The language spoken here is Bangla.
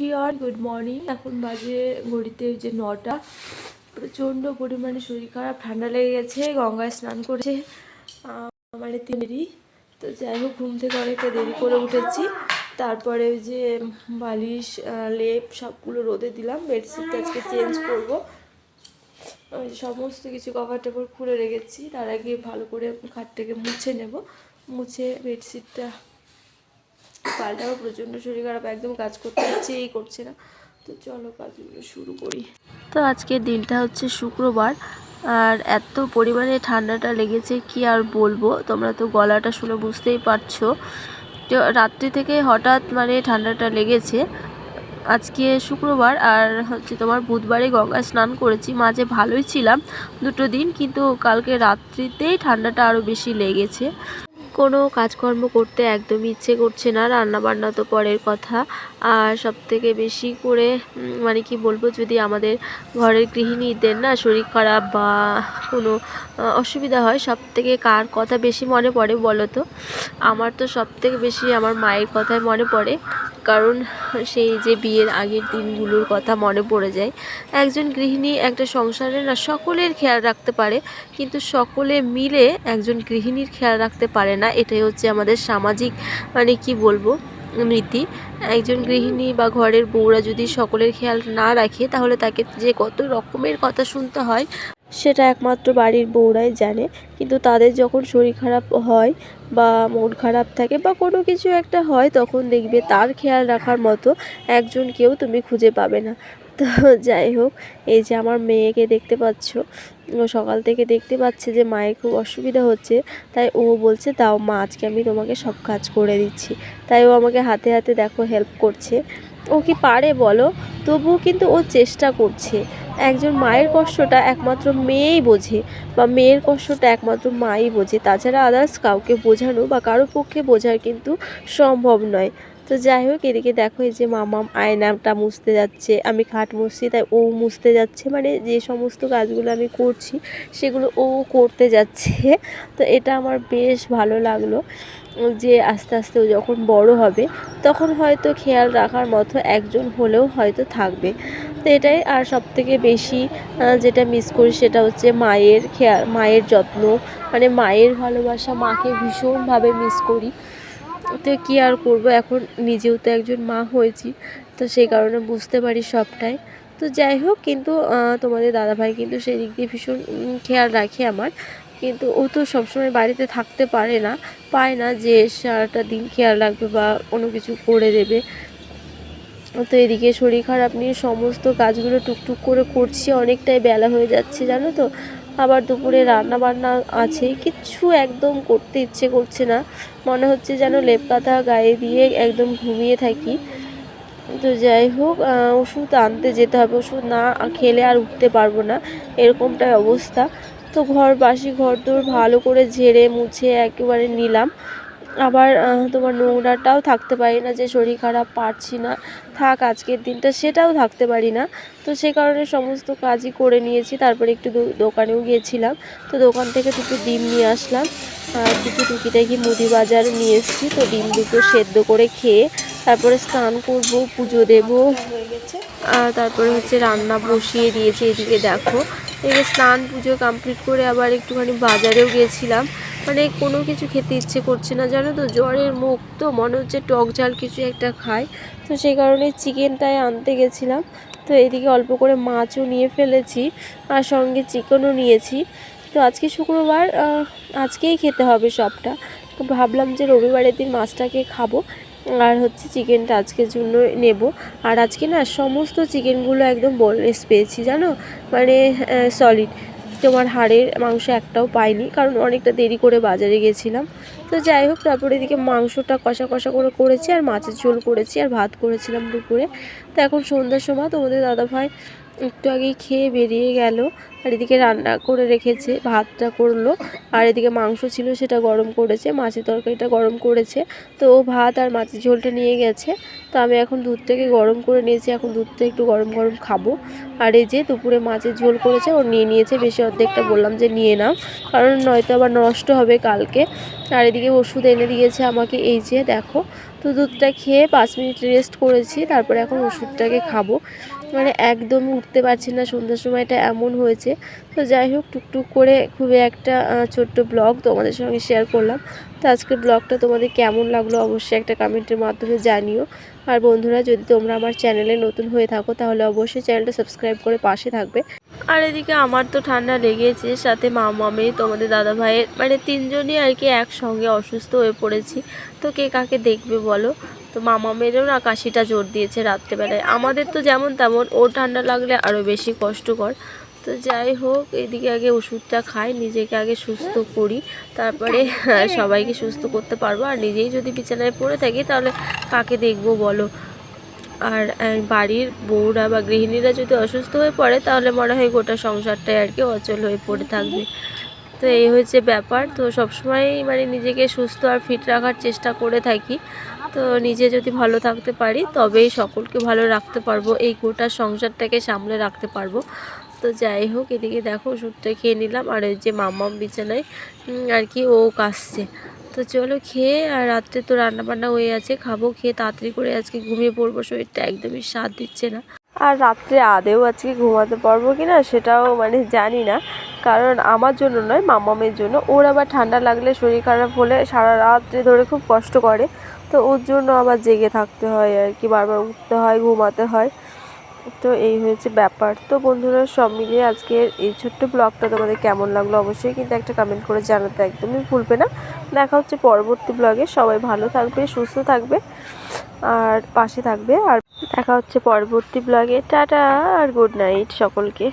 Everyone, good morning. এখন বাজে ঘড়িতে যে 9টা। প্রচণ্ড পরিমাণে শরীর খারাপ, ঠান্ডা লেগে গেছে। গঙ্গায় স্নান করেছে মানে তিনেরই। তো যাই হোক, ঘুম থেকে অনেকটা দেরি করে উঠেছি। তারপরে ওই যে বালিশ লেপ সবগুলো রোদে দিলাম। বেডশিটটা আজকে চেঞ্জ করবো। ওই সমস্ত কিছু কভার টভার খুলে রেখেছি। তার আগে ভালো করে খাটটাকে মুছে নেব। মুছে বেডশিটটা পাল্টাবো। প্রচণ্ড শরীর খারাপ, একদম কাজ করতে করছে না। তো চলো কাজগুলো শুরু করি। তো আজকের দিনটা হচ্ছে শুক্রবার, আর এত পরিমাণে ঠান্ডাটা লেগেছে কি আর বলবো। তোমরা তো গলাটা শুনে বুঝতেই পারছো। তো রাত্রি থেকে হঠাৎ মানে ঠান্ডাটা লেগেছে। আজকে শুক্রবার, আর হচ্ছে তোমার বুধবারে গঙ্গায় স্নান করেছি। মাঝে ভালোই ছিলাম 2 দিন, কিন্তু কালকে রাত্রিতেই ঠান্ডাটা আরও বেশি লেগেছে। কোনো কাজকর্ম করতে একদমই ইচ্ছে করছে না, রান্নাবান্না তো পরের কথা। আর সবথেকে বেশি করে মানে কি বলবো, যদি আমাদের ঘরের গৃহিণীদের না শরীর খারাপ বা কোনো অসুবিধা হয়, সবথেকে কার কথা বেশি মনে পড়ে বলো তো? আমার তো সবথেকে বেশি আমার মায়ের কথাই মনে পড়ে। কারণ সেই যে বিয়ের আগের দিনগুলোর কথা মনে পড়ে যায়। একজন গৃহিণী একটা সংসারে না সকলের খেয়াল রাখতে পারে, কিন্তু সকলে মিলে একজন গৃহিণীর খেয়াল রাখতে পারে না। এটাই হচ্ছে আমাদের সামাজিক মানে কি বলবো নীতি। একজন গৃহিণী বা ঘরের বউরা যদি সকলের খেয়াল না রাখে, তাহলে তাকে যে কত রকমের কথা শুনতে হয় সেটা একমাত্র বাড়ির বউরাই জানে। কিন্তু তাদের যখন শরীর খারাপ হয় বা মন খারাপ থাকে বা কোনো কিছু একটা হয়, তখন দেখবে তার খেয়াল রাখার মতো একজন কেউ তুমি খুঁজে পাবে না। তো যাই হোক, এই যে আমার মেয়েকে দেখতে পাচ্ছ, ও সকাল থেকে দেখতে পাচ্ছে যে মায়ের খুব অসুবিধা হচ্ছে। তাই ও বলছে, দাও মা, আজকে আমি তোমাকে সব কাজ করে দিচ্ছি। তাই ও আমাকে হাতে হাতে দেখো হেল্প করছে। ও কি পারে বলো? তবুও কিন্তু ও চেষ্টা করছে। একজন মায়ের কষ্টটা একমাত্র মেয়েই বোঝে, বা মেয়ের কষ্টটা একমাত্র মাই বোঝে। তাছাড়া আদার্স কাউকে বোঝানো বা কারোর পক্ষে বোঝার কিন্তু সম্ভব নয়। তো যাই হোক, এদিকে দেখো, এই যে মামাম আয়নাটা মুছতে যাচ্ছে, আমি খাট মুছছি তাই ও মুছতে যাচ্ছে। মানে যে সমস্ত কাজগুলো আমি করছি সেগুলো ও করতে যাচ্ছে। তো এটা আমার বেশ ভালো লাগলো যে আস্তে আস্তে ও যখন বড় হবে, তখন হয়তো খেয়াল রাখার মতো একজন হলেও হয়তো থাকবে। তো এটাই। আর সবথেকে বেশি যেটা মিস করি সেটা হচ্ছে মায়ের খেয়াল, মায়ের যত্ন, মানে মায়ের ভালোবাসা। মাকে ভীষণভাবে মিস করি। তো কী আর করবো, এখন নিজেও তো একজন মা হয়েছি, তো সেই কারণে বুঝতে পারি সবটাই। তো যাই হোক, কিন্তু তোমাদের দাদাভাই কিন্তু সেই দিক দিয়ে ভীষণ খেয়াল রাখে আমার। কিন্তু ও তো সবসময় বাড়িতে থাকতে পায় না যে সারাটা দিন খেয়াল রাখবে বা কোনো কিছু করে দেবে। তো এদিকে শরীর খারাপ নিয়ে সমস্ত কাজগুলো টুকটুক করে করছি। অনেকটাই বেলা হয়ে যাচ্ছে জানো তো। আবার দুপুরে রান্না বান্না আছে, কিচ্ছু একদম করতে ইচ্ছে করছে না। মনে হচ্ছে যেন লেপ কাঁথা গায়ে দিয়ে একদম ঘুমিয়ে থাকি। তো যাই হোক, ওষুধ আনতে যেতে হবে। ওষুধ না খেলে আর উঠতে পারবো না, এরকমটাই অবস্থা। তো বাসি ঘরদোর ভালো করে ঝেড়ে মুছে একেবারে নিলাম। আবার তোমার নোংরাটাও থাকতে পারি না, যে শরীর খারাপ পারছি না, থাক আজকের দিনটা, সেটাও থাকতে পারি না। তো সেই কারণে সমস্ত কাজই করে নিয়েছি। তারপরে একটু দোকানেও গিয়েছিলাম। তো দোকান থেকে 2টো ডিম নিয়ে আসলাম, আর কিছু টুকিটাকি মুদি বাজার নিয়ে এসেছি। তো ডিম 2টো সেদ্ধ করে খেয়ে তারপরে স্নান করব, পুজো দেব। হয়ে গেছে। আর তারপরে হচ্ছে রান্না বসিয়ে দিয়েছি। এদিকে দেখো, এদিকে স্নান পুজো কমপ্লিট করে আবার একটুখানি বাজারেও গিয়েছিলাম। মানে কোনো কিছু খেতে ইচ্ছে করছে না জানো তো, জ্বরের মুখ, তো মনে হচ্ছে টক ঝাল কিছু একটা খাই। তো সেই কারণে চিকেনটাই আনতে গেছিলাম। তো এদিকে অল্প করে মাছও নিয়ে ফেলেছি, আর সঙ্গে চিকেনও নিয়েছি। তো আজকে শুক্রবার, আজকেই খেতে হবে সবটা। তো ভাবলাম যে রবিবারের দিন মাছটাকে খাবো, আর হচ্ছে চিকেনটা আজকের জন্য নেব। আর আজকে না সমস্ত চিকেনগুলো একদম বোনলেস পেয়েছি জানো, মানে সলিড। তোমার হাড়ের মাংস একটাও পাইনি, কারণ অনেকটা দেরি করে বাজারে গেছিলাম। তো যাই হোক, তারপরে এদিকে মাংসটা কষা কষা করে করেছি, আর মাছের ঝোল করেছি, আর ভাত করেছিলাম দুপুরে। তো এখন সন্ধ্যার সময় তোমাদের দাদাভাই একটু আগেই খেয়ে বেরিয়ে গেল। আর এদিকে রান্না করে রেখেছে, ভাতটা করলো, আর এদিকে মাংস ছিল সেটা গরম করেছে, মাছের তরকারিটা গরম করেছে। তো ও ভাত আর মাছের ঝোলটা নিয়ে গেছে। তো আমি এখন দুধটাকে গরম করে নিয়েছি, এখন দুধটা একটু গরম গরম খাবো। আর এই যে দুপুরে মাছের ঝোল করেছে, ও নিয়ে নিয়েছে বেশি, অর্ধেকটা বললাম যে নিয়ে নাও, কারণ নয়তো আবার নষ্ট হবে কালকে। আর এদিকে ওষুধ এনে দিয়েছে আমাকে, এই যে দেখো। তো দুধটা খেয়ে 5 মিনিট রেস্ট করেছি, তারপরে এখন ওষুধটাকে খাবো। মানে একদমই উঠতে পারছি না, সন্ধ্যার সময়টা এমন হয়েছে। তো যাই হোক, টুকটুক করে খুবই একটা ছোট্ট ব্লগ তোমাদের সঙ্গে শেয়ার করলাম। তো আজকের ব্লগটা তোমাদের কেমন লাগলো অবশ্যই একটা কমেন্টের মাধ্যমে জানিও। আর বন্ধুরা, যদি তোমরা আমার চ্যানেলে নতুন হয়ে থাকো তাহলে অবশ্যই চ্যানেলটা সাবস্ক্রাইব করে পাশে থাকবে। আর এদিকে আমার তো ঠান্ডা লেগেছে, সাথে মামামি, তোমাদের দাদা ভাইয়ের, মানে তিনজনই আর কি একসঙ্গে অসুস্থ হয়ে পড়েছি। তো কে কাকে দেখবে বলো। তো মামামেরও না কাশিটা জোর দিয়েছে রাত্রেবেলায়। আমাদের তো যেমন তেমন, ও ঠান্ডা লাগলে আরও বেশি কষ্টকর। তো যাই হোক, এদিকে আগে ওষুধটা খাই, নিজেকে আগে সুস্থ করি, তারপরে সবাইকে সুস্থ করতে পারবো। আর নিজেই যদি বিছানায় পড়ে থাকি তাহলে কাকে দেখবো বলো। আর বাড়ির বউরা বা গৃহিণীরা যদি অসুস্থ হয়ে পড়ে তাহলে মনে হয় গোটা সংসারটাই আর কি অচল হয়ে পড়ে থাকবে। তো এই হচ্ছে ব্যাপার। তো সবসময় মানে নিজেকে সুস্থ আর ফিট রাখার চেষ্টা করে থাকি। তো নিজে যদি ভালো থাকতে পারি তবেই সকলকে ভালো রাখতে পারবো, এই গোটা সংসারটাকে সামলে রাখতে পারবো। তো যাই হোক, এদিকে দেখো ওষুধটা খেয়ে নিলাম, আর এই যে মাম্মাম বিছানায় আর কি ও কাশছে। তো চলো খেয়ে, আর রাত্রে তো রান্নাবান্না হয়ে আছে, খাবো, খেয়ে তাড়াতাড়ি করে আজকে ঘুমিয়ে পড়বো। শরীরটা একদমই সাথ দিচ্ছে না। আর রাত্রে আদেও আজকে ঘুমাতে পারবো কি না সেটাও মানে জানি না, কারণ আমার জন্য নয়, মামামের জন্য। ওর আবার ঠান্ডা লাগলে, শরীর খারাপ হলে সারা রাত্রে ধরে খুব কষ্ট করে। তো ওর জন্য আবার জেগে থাকতে হয় আর কি, বারবার উঠতে হয়, ঘুমাতে হয়। তো এই হয়েছে ব্যাপার। তো বন্ধুরা, সব মিলিয়ে আজকের এই ছোট্ট ব্লগটা তোমাদের কেমন লাগলো অবশ্যই কিন্তু একটা কমেন্ট করে জানাতে একদমই ভুলবে না। দেখা হচ্ছে পরবর্তী ব্লগে। সবাই ভালো থাকবে, সুস্থ থাকবে আর পাশে থাকবে। আর দেখা হচ্ছে পরবর্তী ব্লগে। টাটা আর গুড নাইট সকলকে।